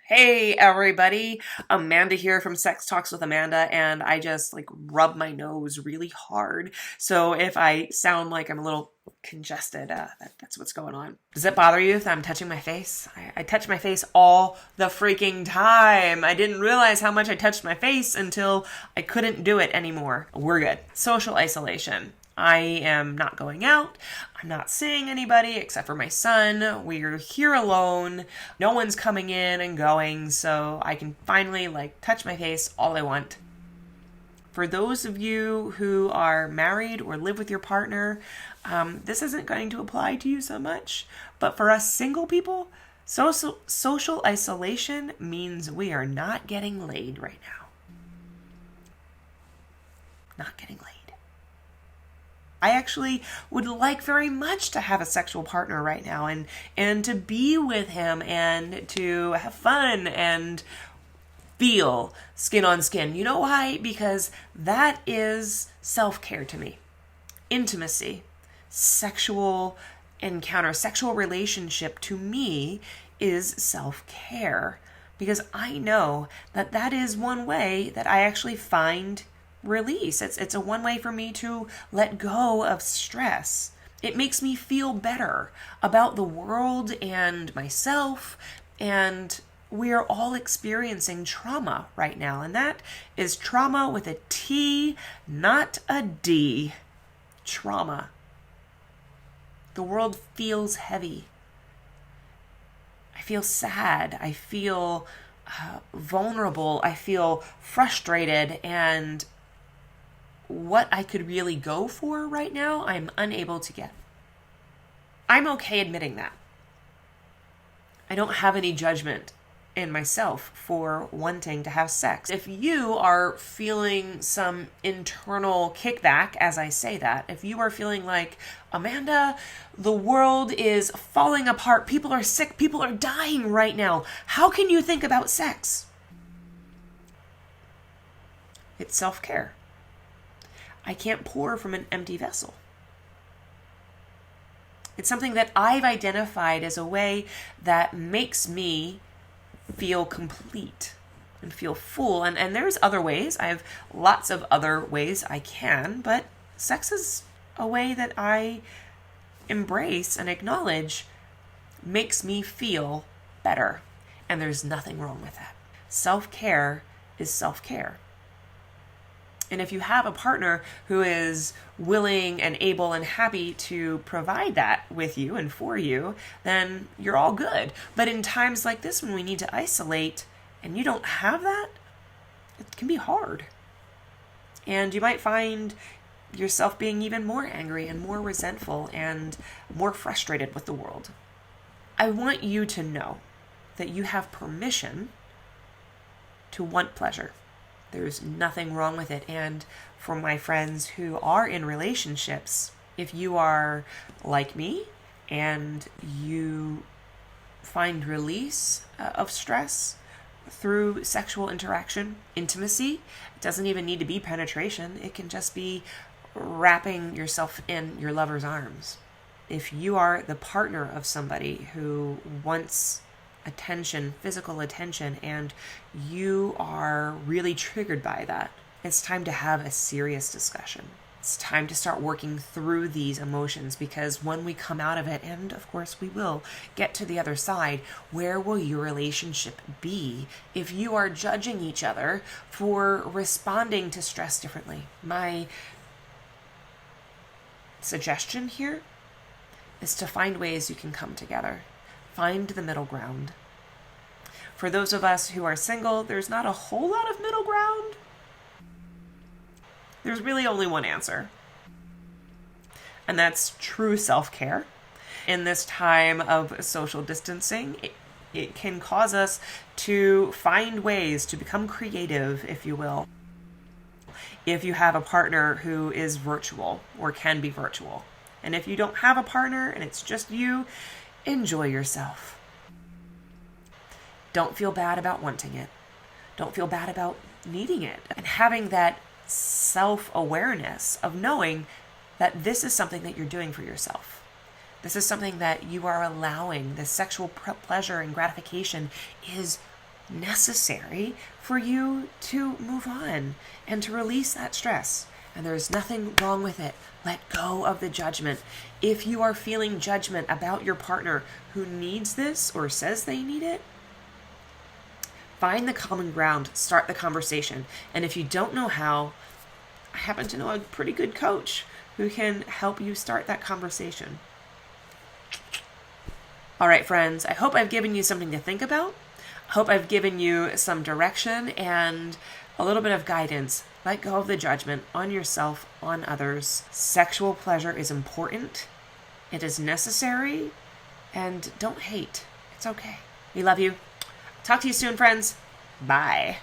Hey everybody, Amanda here from Sex Talks with Amanda, and I just rub my nose really hard. So if I sound like I'm a little congested, that's what's going on. Does it bother you if I'm touching my face? I touch my face all the freaking time. I didn't realize how much I touched my face until I couldn't do it anymore. We're good. Social isolation. I am not going out. I'm not seeing anybody except for my son. We're here alone. No one's coming in and going, so I can finally touch my face all I want. For those of you who are married or live with your partner, this isn't going to apply to you so much. But for us single people, social isolation means we are not getting laid right now. Not getting laid. I actually would like very much to have a sexual partner right now and to be with him and to have fun and feel skin on skin. You know why? Because that is self-care to me. Intimacy, sexual encounter, sexual relationship to me is self-care. Because I know that that is one way that I actually find release. It's a one way for me to let go of stress. It makes me feel better about the world and myself, and we are all experiencing trauma right now, and that is trauma with a T, not a D. Trauma. The world feels heavy. I feel sad. I feel vulnerable. I feel frustrated, and what I could really go for right now, I'm unable to get. I'm okay admitting that. I don't have any judgment in myself for wanting to have sex. If you are feeling some internal kickback as I say that, if you are feeling like, Amanda, the world is falling apart, people are sick, people are dying right now, how can you think about sex? It's self-care. I can't pour from an empty vessel. It's something that I've identified as a way that makes me feel complete and feel full. And there's other ways. I have lots of other ways I can, but sex is a way that I embrace and acknowledge makes me feel better. And there's nothing wrong with that. Self-care is self-care. And if you have a partner who is willing and able and happy to provide that with you and for you, then you're all good. But in times like this when we need to isolate and you don't have that, it can be hard. And you might find yourself being even more angry and more resentful and more frustrated with the world. I want you to know that you have permission to want pleasure. There's nothing wrong with it. And for my friends who are in relationships, if you are like me and you find release of stress through sexual interaction, intimacy, it doesn't even need to be penetration. It can just be wrapping yourself in your lover's arms. If you are the partner of somebody who wants attention, physical attention, and you are really triggered by that, it's time to have a serious discussion. It's time to start working through these emotions, because when we come out of it, and of course we will get to the other side, where will your relationship be if you are judging each other for responding to stress differently? My suggestion here is to find ways you can come together. Find the middle ground. For those of us who are single, there's not a whole lot of middle ground. There's really only one answer. And that's true self-care. In this time of social distancing, it can cause us to find ways to become creative, if you will. If you have a partner who is virtual or can be virtual. And if you don't have a partner and it's just you, enjoy yourself. Don't feel bad about wanting it. Don't feel bad about needing it. And having that self-awareness of knowing that this is something that you're doing for yourself. This is something that you are allowing. The sexual pleasure and gratification is necessary for you to move on and to release that stress. And there's nothing wrong with it. Let go of the judgment. If you are feeling judgment about your partner who needs this or says they need it, find the common ground, start the conversation. And if you don't know how, I happen to know a pretty good coach who can help you start that conversation. All right, friends, I hope I've given you something to think about. I hope I've given you some direction and a little bit of guidance. Let go of the judgment on yourself, on others. Sexual pleasure is important. It is necessary. And don't hate. It's okay. We love you. Talk to you soon, friends. Bye.